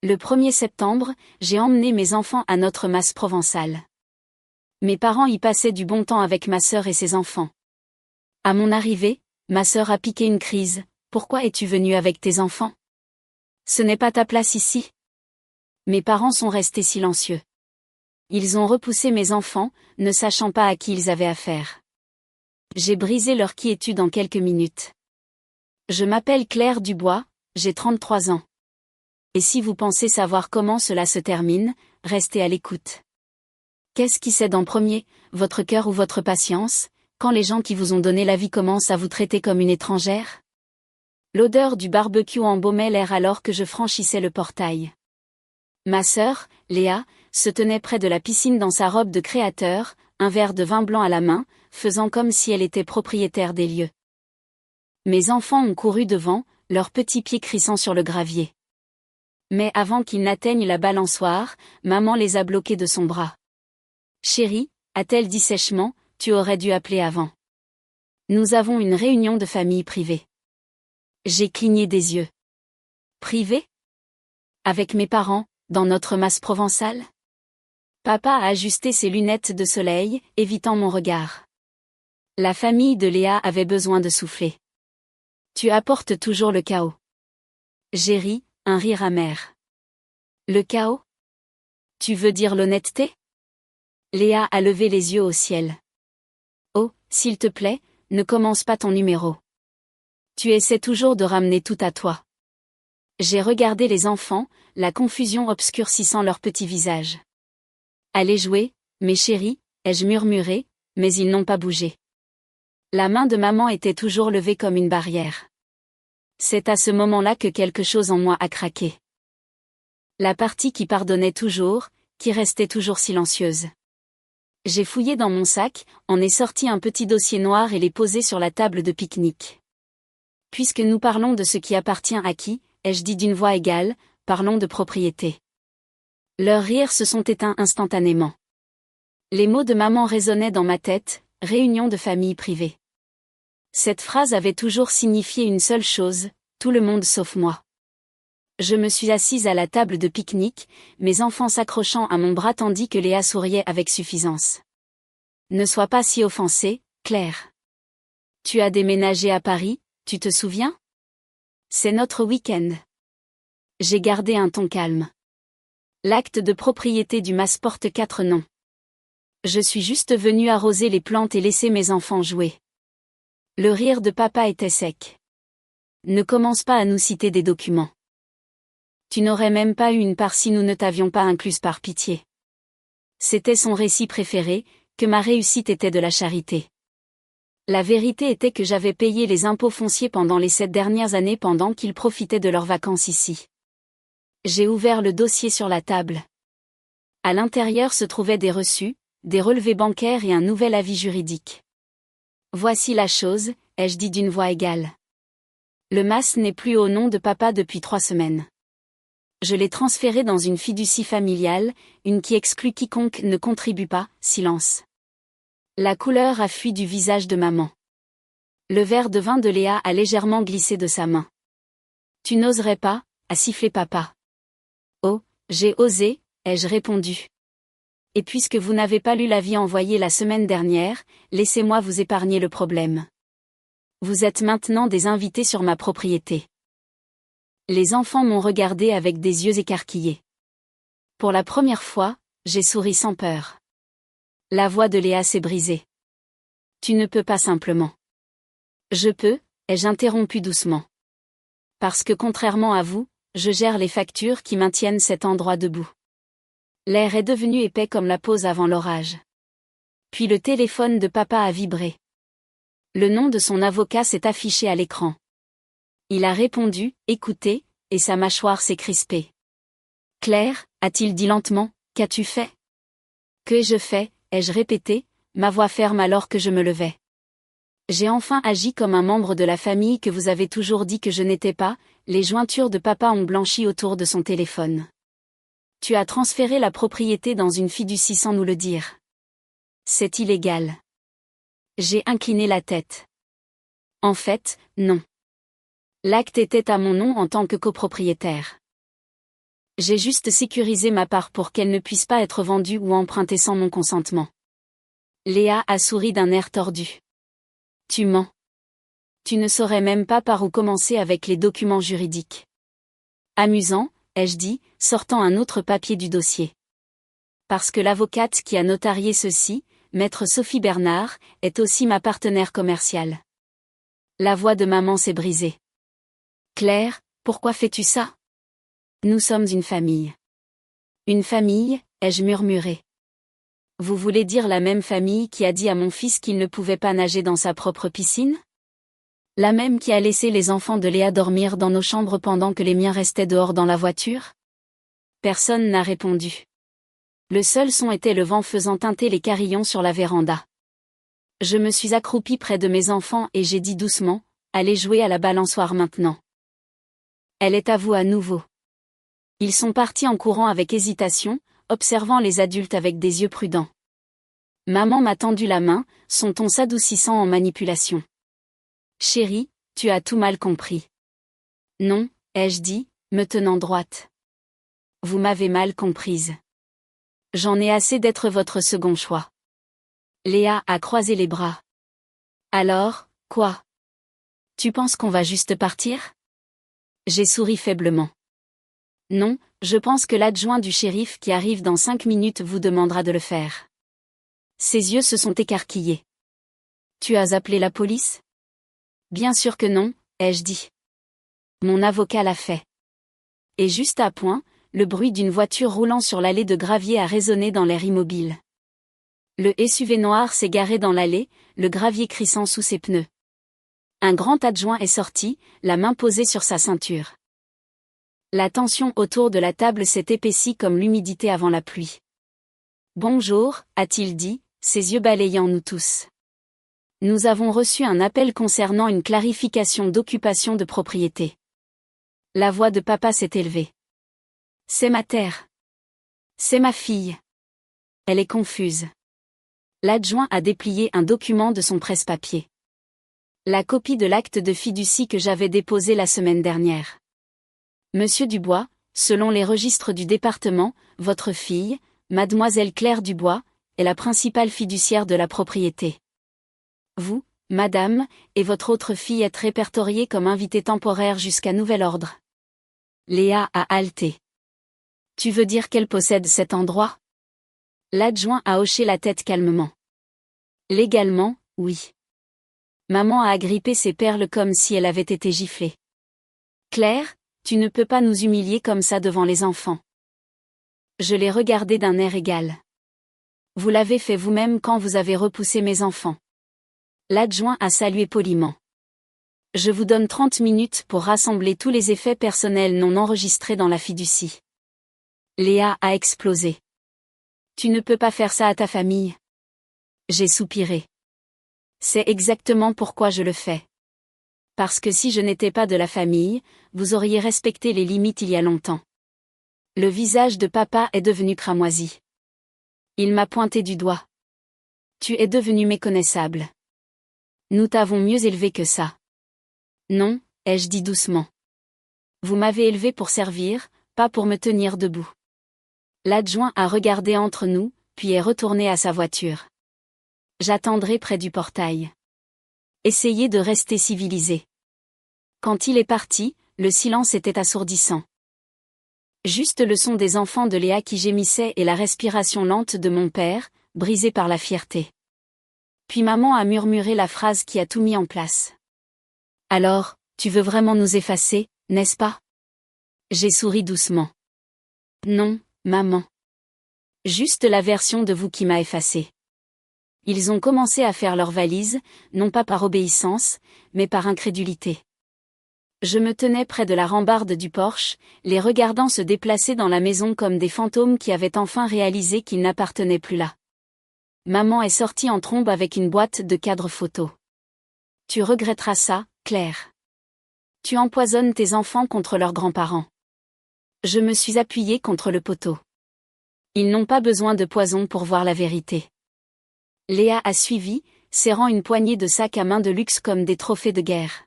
Le 1er septembre, j'ai emmené mes enfants à notre mas provençal. Mes parents y passaient du bon temps avec ma sœur et ses enfants. À mon arrivée, ma sœur a piqué une crise. Pourquoi es-tu venue avec tes enfants? Ce n'est pas ta place ici. Mes parents sont restés silencieux. Ils ont repoussé mes enfants, ne sachant pas à qui ils avaient affaire. J'ai brisé leur quiétude en quelques minutes. Je m'appelle Claire Dubois, j'ai 33 ans. Et si vous pensez savoir comment cela se termine, restez à l'écoute. Qu'est-ce qui cède en premier, votre cœur ou votre patience, quand les gens qui vous ont donné la vie commencent à vous traiter comme une étrangère? L'odeur du barbecue embaumait l'air alors que je franchissais le portail. Ma sœur, Léa, se tenait près de la piscine dans sa robe de créateur, un verre de vin blanc à la main, faisant comme si elle était propriétaire des lieux. Mes enfants ont couru devant, leurs petits pieds crissant sur le gravier. Mais avant qu'ils n'atteignent la balançoire, maman les a bloqués de son bras. « Chérie », a-t-elle dit sèchement, « tu aurais dû appeler avant. Nous avons une réunion de famille privée. » J'ai cligné des yeux. « Privée ? Avec mes parents, dans notre mas provençal ? » Papa a ajusté ses lunettes de soleil, évitant mon regard. La famille de Léa avait besoin de souffler. « Tu apportes toujours le chaos. » J'ai ri, un rire amer. « Le chaos ? Tu veux dire l'honnêteté ? » Léa a levé les yeux au ciel. « Oh, s'il te plaît, ne commence pas ton numéro. Tu essaies toujours de ramener tout à toi. » J'ai regardé les enfants, la confusion obscurcissant leurs petits visages. « Allez jouer, mes chéris, ai-je murmuré, mais ils n'ont pas bougé. La main de maman était toujours levée comme une barrière. C'est à ce moment-là que quelque chose en moi a craqué. La partie qui pardonnait toujours, qui restait toujours silencieuse. J'ai fouillé dans mon sac, en ai sorti un petit dossier noir et l'ai posé sur la table de pique-nique. Puisque nous parlons de ce qui appartient à qui, ai-je dit d'une voix égale, parlons de propriété. Leurs rires se sont éteints instantanément. Les mots de maman résonnaient dans ma tête, réunion de famille privée. Cette phrase avait toujours signifié une seule chose, tout le monde sauf moi. Je me suis assise à la table de pique-nique, mes enfants s'accrochant à mon bras tandis que Léa souriait avec suffisance. Ne sois pas si offensée, Claire. Tu as déménagé à Paris, tu te souviens? C'est notre week-end. J'ai gardé un ton calme. L'acte de propriété du mas porte 4 noms. Je suis juste venue arroser les plantes et laisser mes enfants jouer. Le rire de papa était sec. Ne commence pas à nous citer des documents. Tu n'aurais même pas eu une part si nous ne t'avions pas incluse par pitié. C'était son récit préféré, que ma réussite était de la charité. La vérité était que j'avais payé les impôts fonciers pendant les 7 dernières années pendant qu'ils profitaient de leurs vacances ici. J'ai ouvert le dossier sur la table. À l'intérieur se trouvaient des reçus, des relevés bancaires et un nouvel avis juridique. Voici la chose, ai-je dit d'une voix égale. Le mas n'est plus au nom de papa depuis 3 semaines. Je l'ai transféré dans une fiducie familiale, une qui exclut quiconque ne contribue pas, silence. La couleur a fui du visage de maman. Le verre de vin de Léa a légèrement glissé de sa main. Tu n'oserais pas, a sifflé papa. Oh, j'ai osé, ai-je répondu. Et puisque vous n'avez pas lu l'avis envoyé la semaine dernière, laissez-moi vous épargner le problème. Vous êtes maintenant des invités sur ma propriété. Les enfants m'ont regardé avec des yeux écarquillés. Pour la première fois, j'ai souri sans peur. La voix de Léa s'est brisée. Tu ne peux pas simplement. Je peux, ai-je interrompu doucement. Parce que contrairement à vous, je gère les factures qui maintiennent cet endroit debout. L'air est devenu épais comme la pause avant l'orage. Puis le téléphone de papa a vibré. Le nom de son avocat s'est affiché à l'écran. Il a répondu, écoutez, et sa mâchoire s'est crispée. Claire, a-t-il dit lentement, qu'as-tu fait? Que ai-je fait, ai-je répété, ma voix ferme alors que je me levais. J'ai enfin agi comme un membre de la famille que vous avez toujours dit que je n'étais pas, les jointures de papa ont blanchi autour de son téléphone. Tu as transféré la propriété dans une fiducie sans nous le dire. C'est illégal. J'ai incliné la tête. En fait, non. L'acte était à mon nom en tant que copropriétaire. J'ai juste sécurisé ma part pour qu'elle ne puisse pas être vendue ou empruntée sans mon consentement. Léa a souri d'un air tordu. Tu mens. Tu ne saurais même pas par où commencer avec les documents juridiques. Amusant, ai-je dit, sortant un autre papier du dossier. Parce que l'avocate qui a notarié ceci, maître Sophie Bernard, est aussi ma partenaire commerciale. La voix de maman s'est brisée. Claire, pourquoi fais-tu ça? Nous sommes une famille. Une famille, ai-je murmuré. Vous voulez dire la même famille qui a dit à mon fils qu'il ne pouvait pas nager dans sa propre piscine? La même qui a laissé les enfants de Léa dormir dans nos chambres pendant que les miens restaient dehors dans la voiture? Personne n'a répondu. Le seul son était le vent faisant teinter les carillons sur la véranda. Je me suis accroupie près de mes enfants et j'ai dit doucement, allez jouer à la balançoire maintenant. Elle est à vous à nouveau. Ils sont partis en courant avec hésitation, observant les adultes avec des yeux prudents. Maman m'a tendu la main, son ton s'adoucissant en manipulation. Chérie, tu as tout mal compris. Non, ai-je dit, me tenant droite. Vous m'avez mal comprise. J'en ai assez d'être votre second choix. Léa a croisé les bras. Alors, quoi? Tu penses qu'on va juste partir? J'ai souri faiblement. Non, je pense que l'adjoint du shérif qui arrive dans 5 minutes vous demandera de le faire. Ses yeux se sont écarquillés. Tu as appelé la police? Bien sûr que non, ai-je dit. Mon avocat l'a fait. Et juste à point, le bruit d'une voiture roulant sur l'allée de gravier a résonné dans l'air immobile. Le SUV noir s'est garé dans l'allée, le gravier crissant sous ses pneus. Un grand adjoint est sorti, la main posée sur sa ceinture. La tension autour de la table s'est épaissie comme l'humidité avant la pluie. Bonjour, a-t-il dit, ses yeux balayant nous tous. Nous avons reçu un appel concernant une clarification d'occupation de propriété. La voix de papa s'est élevée. C'est ma terre. C'est ma fille. Elle est confuse. L'adjoint a déplié un document de son presse-papier. La copie de l'acte de fiducie que j'avais déposé la semaine dernière. Monsieur Dubois, selon les registres du département, votre fille, mademoiselle Claire Dubois, est la principale fiduciaire de la propriété. Vous, madame, et votre autre fille êtes répertoriées comme invitée temporaire jusqu'à nouvel ordre. Léa a haleté. Tu veux dire qu'elle possède cet endroit? L'adjoint a hoché la tête calmement. Légalement, oui. Maman a agrippé ses perles comme si elle avait été giflée. Claire, tu ne peux pas nous humilier comme ça devant les enfants. Je l'ai regardé d'un air égal. Vous l'avez fait vous-même quand vous avez repoussé mes enfants. L'adjoint a salué poliment. Je vous donne 30 minutes pour rassembler tous les effets personnels non enregistrés dans la fiducie. Léa a explosé. Tu ne peux pas faire ça à ta famille. J'ai soupiré. C'est exactement pourquoi je le fais. Parce que si je n'étais pas de la famille, vous auriez respecté les limites il y a longtemps. Le visage de papa est devenu cramoisi. Il m'a pointé du doigt. Tu es devenu méconnaissable. Nous t'avons mieux élevé que ça. Non, ai-je dit doucement. Vous m'avez élevé pour servir, pas pour me tenir debout. L'adjoint a regardé entre nous, puis est retourné à sa voiture. J'attendrai près du portail. Essayez de rester civilisé. Quand il est parti, le silence était assourdissant. Juste le son des enfants de Léa qui gémissaient et la respiration lente de mon père, brisée par la fierté. Puis maman a murmuré la phrase qui a tout mis en place. Alors, tu veux vraiment nous effacer, n'est-ce pas? J'ai souri doucement. Non, maman. Juste la version de vous qui m'a effacé. Ils ont commencé à faire leurs valises, non pas par obéissance, mais par incrédulité. Je me tenais près de la rambarde du porche, les regardant se déplacer dans la maison comme des fantômes qui avaient enfin réalisé qu'ils n'appartenaient plus là. Maman est sortie en trombe avec une boîte de cadres photos. Tu regretteras ça, Claire. Tu empoisonnes tes enfants contre leurs grands-parents. Je me suis appuyée contre le poteau. Ils n'ont pas besoin de poison pour voir la vérité. Léa a suivi, serrant une poignée de sacs à main de luxe comme des trophées de guerre.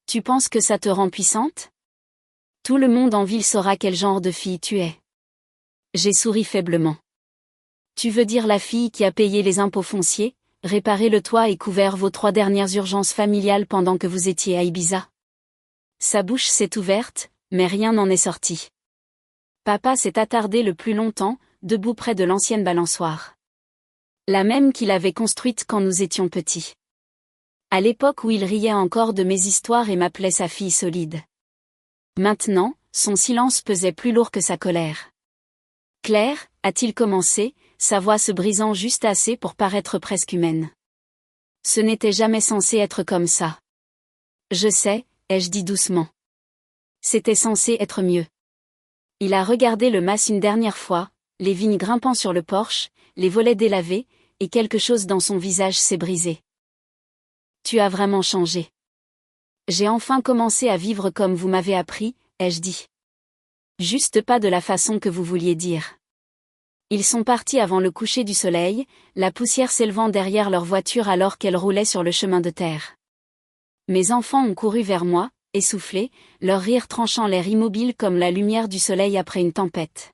Tu penses que ça te rend puissante? Tout le monde en ville saura quel genre de fille tu es. J'ai souri faiblement. Tu veux dire la fille qui a payé les impôts fonciers, réparé le toit et couvert vos 3 dernières urgences familiales pendant que vous étiez à Ibiza? Sa bouche s'est ouverte, mais rien n'en est sorti. Papa s'est attardé le plus longtemps, debout près de l'ancienne balançoire. La même qu'il avait construite quand nous étions petits. À l'époque où il riait encore de mes histoires et m'appelait sa fille solide. Maintenant, son silence pesait plus lourd que sa colère. Claire, a-t-il commencé, sa voix se brisant juste assez pour paraître presque humaine. Ce n'était jamais censé être comme ça. Je sais, ai-je dit doucement. C'était censé être mieux. Il a regardé le mas une dernière fois, les vignes grimpant sur le porche, les volets délavés, et quelque chose dans son visage s'est brisé. Tu as vraiment changé. J'ai enfin commencé à vivre comme vous m'avez appris, ai-je dit. Juste pas de la façon que vous vouliez dire. Ils sont partis avant le coucher du soleil, la poussière s'élevant derrière leur voiture alors qu'elle roulait sur le chemin de terre. Mes enfants ont couru vers moi, essoufflés, leur rire tranchant l'air immobile comme la lumière du soleil après une tempête.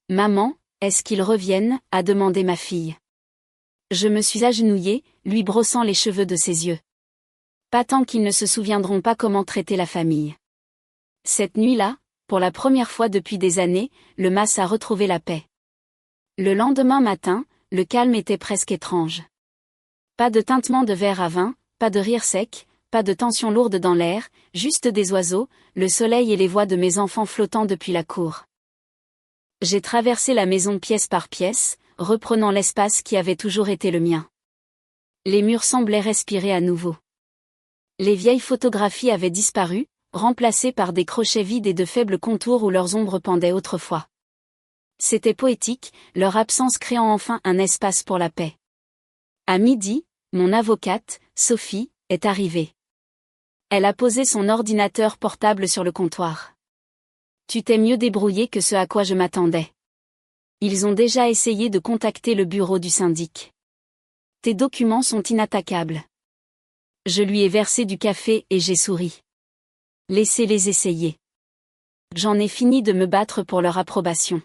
Maman, est-ce qu'ils reviennent, a demandé ma fille. Je me suis agenouillée, lui brossant les cheveux de ses yeux. Pas tant qu'ils ne se souviendront pas comment traiter la famille. Cette nuit-là, pour la première fois depuis des années, le mas a retrouvé la paix. Le lendemain matin, le calme était presque étrange. Pas de tintement de verre à vin, pas de rire sec, pas de tension lourde dans l'air, juste des oiseaux, le soleil et les voix de mes enfants flottant depuis la cour. J'ai traversé la maison pièce par pièce, reprenant l'espace qui avait toujours été le mien. Les murs semblaient respirer à nouveau. Les vieilles photographies avaient disparu, remplacées par des crochets vides et de faibles contours où leurs ombres pendaient autrefois. C'était poétique, leur absence créant enfin un espace pour la paix. À midi, mon avocate, Sophie, est arrivée. Elle a posé son ordinateur portable sur le comptoir. Tu t'es mieux débrouillé que ce à quoi je m'attendais. Ils ont déjà essayé de contacter le bureau du syndic. Tes documents sont inattaquables. Je lui ai versé du café et j'ai souri. Laissez-les essayer. J'en ai fini de me battre pour leur approbation.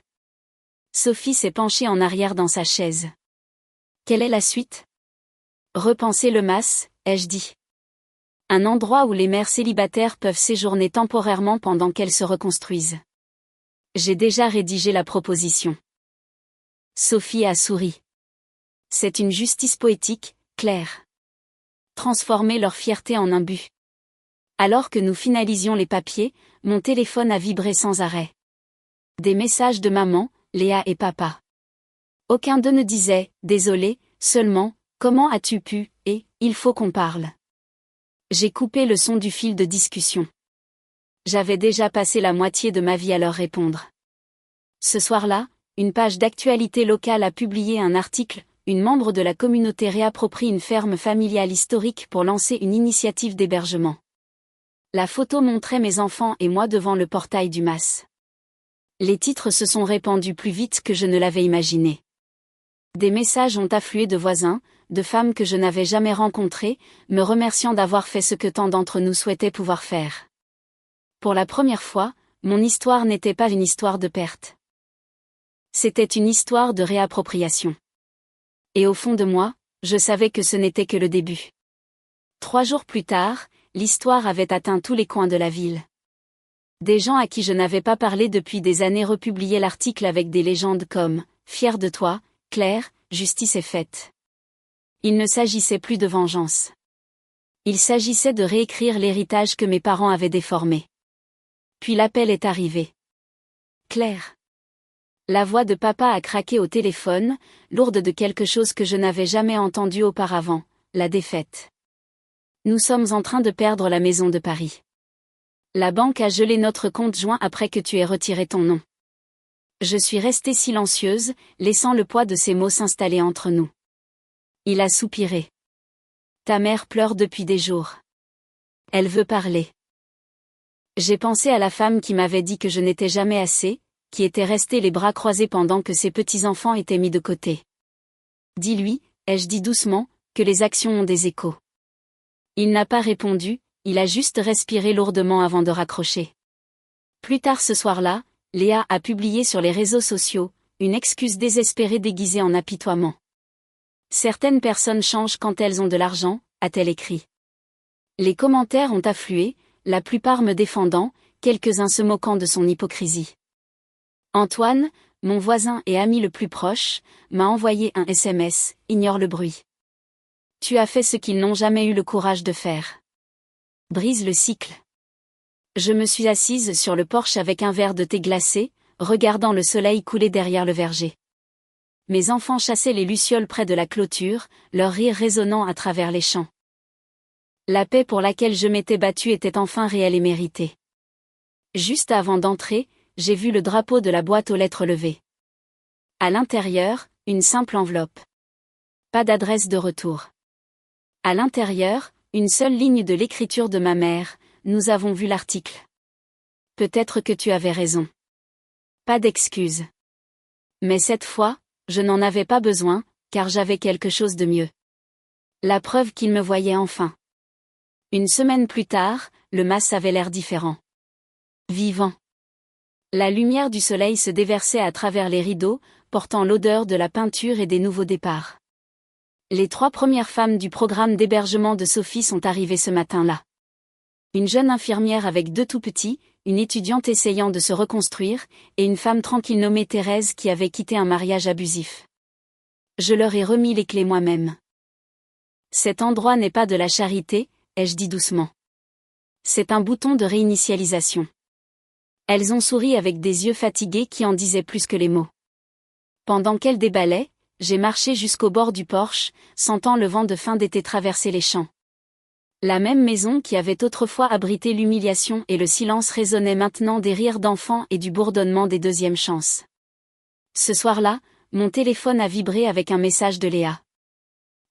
Sophie s'est penchée en arrière dans sa chaise. Quelle est la suite? Repenser le mas, ai-je dit. Un endroit où les mères célibataires peuvent séjourner temporairement pendant qu'elles se reconstruisent. J'ai déjà rédigé la proposition. Sophie a souri. C'est une justice poétique, Claire. Transformer leur fierté en un but. Alors que nous finalisions les papiers, mon téléphone a vibré sans arrêt. Des messages de maman, Léa et papa. Aucun d'eux ne disait « Désolé », seulement « Comment as-tu pu » et « Il faut qu'on parle ». J'ai coupé le son du fil de discussion. J'avais déjà passé la moitié de ma vie à leur répondre. Ce soir-là, une page d'actualité locale a publié un article « Une membre de la communauté réapproprie une ferme familiale historique pour lancer une initiative d'hébergement ». La photo montrait mes enfants et moi devant le portail du mas. Les titres se sont répandus plus vite que je ne l'avais imaginé. Des messages ont afflué de voisins, de femmes que je n'avais jamais rencontrées, me remerciant d'avoir fait ce que tant d'entre nous souhaitaient pouvoir faire. Pour la première fois, mon histoire n'était pas une histoire de perte. C'était une histoire de réappropriation. Et au fond de moi, je savais que ce n'était que le début. 3 jours plus tard, l'histoire avait atteint tous les coins de la ville. Des gens à qui je n'avais pas parlé depuis des années republiaient l'article avec des légendes comme « Fier de toi, Claire, justice est faite ». Il ne s'agissait plus de vengeance. Il s'agissait de réécrire l'héritage que mes parents avaient déformé. Puis l'appel est arrivé. Claire. La voix de papa a craqué au téléphone, lourde de quelque chose que je n'avais jamais entendu auparavant, la défaite. Nous sommes en train de perdre la maison de Paris. La banque a gelé notre compte joint après que tu aies retiré ton nom. Je suis restée silencieuse, laissant le poids de ces mots s'installer entre nous. Il a soupiré. Ta mère pleure depuis des jours. Elle veut parler. J'ai pensé à la femme qui m'avait dit que je n'étais jamais assez, qui était restée les bras croisés pendant que ses petits-enfants étaient mis de côté. Dis-lui, ai-je dit doucement, que les actions ont des échos. Il n'a pas répondu, il a juste respiré lourdement avant de raccrocher. Plus tard ce soir-là, Léa a publié sur les réseaux sociaux, une excuse désespérée déguisée en apitoiement. Certaines personnes changent quand elles ont de l'argent, a-t-elle écrit. Les commentaires ont afflué, la plupart me défendant, quelques-uns se moquant de son hypocrisie. Antoine, mon voisin et ami le plus proche, m'a envoyé un SMS, ignore le bruit. Tu as fait ce qu'ils n'ont jamais eu le courage de faire. Brise le cycle. Je me suis assise sur le porche avec un verre de thé glacé, regardant le soleil couler derrière le verger. Mes enfants chassaient les lucioles près de la clôture, leur rire résonnant à travers les champs. La paix pour laquelle je m'étais battue était enfin réelle et méritée. Juste avant d'entrer, j'ai vu le drapeau de la boîte aux lettres levées. À l'intérieur, une simple enveloppe. Pas d'adresse de retour. À l'intérieur, une seule ligne de l'écriture de ma mère, nous avons vu l'article. Peut-être que tu avais raison. Pas d'excuses. Mais cette fois, je n'en avais pas besoin, car j'avais quelque chose de mieux. La preuve qu'il me voyait enfin. Une semaine plus tard, le mas avait l'air différent. Vivant. La lumière du soleil se déversait à travers les rideaux, portant l'odeur de la peinture et des nouveaux départs. Les 3 premières femmes du programme d'hébergement de Sophie sont arrivées ce matin-là. Une jeune infirmière avec 2 tout-petits, une étudiante essayant de se reconstruire, et une femme tranquille nommée Thérèse qui avait quitté un mariage abusif. Je leur ai remis les clés moi-même. Cet endroit n'est pas de la charité, ai-je dit doucement. C'est un bouton de réinitialisation. Elles ont souri avec des yeux fatigués qui en disaient plus que les mots. Pendant qu'elles déballaient, j'ai marché jusqu'au bord du porche, sentant le vent de fin d'été traverser les champs. La même maison qui avait autrefois abrité l'humiliation et le silence résonnait maintenant des rires d'enfants et du bourdonnement des deuxièmes chances. Ce soir-là, mon téléphone a vibré avec un message de Léa.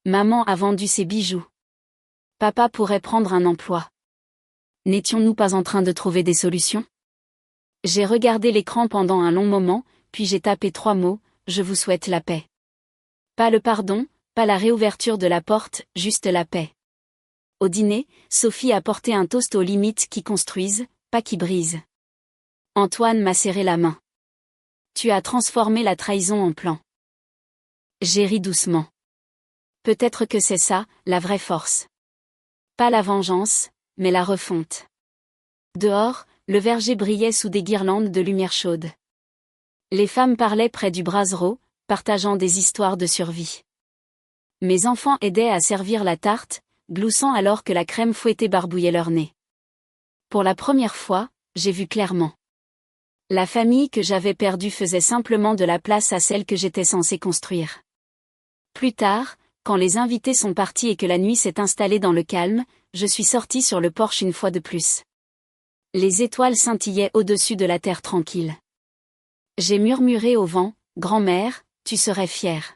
Maman a vendu ses bijoux. Papa pourrait prendre un emploi. N'étions-nous pas en train de trouver des solutions? J'ai regardé l'écran pendant un long moment, puis j'ai tapé 3 mots, je vous souhaite la paix. Pas le pardon, pas la réouverture de la porte, juste la paix. Au dîner, Sophie a porté un toast aux limites qui construisent, pas qui brisent. Antoine m'a serré la main. Tu as transformé la trahison en plan. J'ai ri doucement. Peut-être que c'est ça, la vraie force. Pas la vengeance, mais la refonte. Dehors, le verger brillait sous des guirlandes de lumière chaude. Les femmes parlaient près du brasero, partageant des histoires de survie. Mes enfants aidaient à servir la tarte, gloussant alors que la crème fouettée barbouillait leur nez. Pour la première fois, j'ai vu clairement. La famille que j'avais perdue faisait simplement de la place à celle que j'étais censée construire. Plus tard, quand les invités sont partis et que la nuit s'est installée dans le calme, je suis sortie sur le porche une fois de plus. Les étoiles scintillaient au-dessus de la terre tranquille. J'ai murmuré au vent, « Grand-mère, tu serais fière. »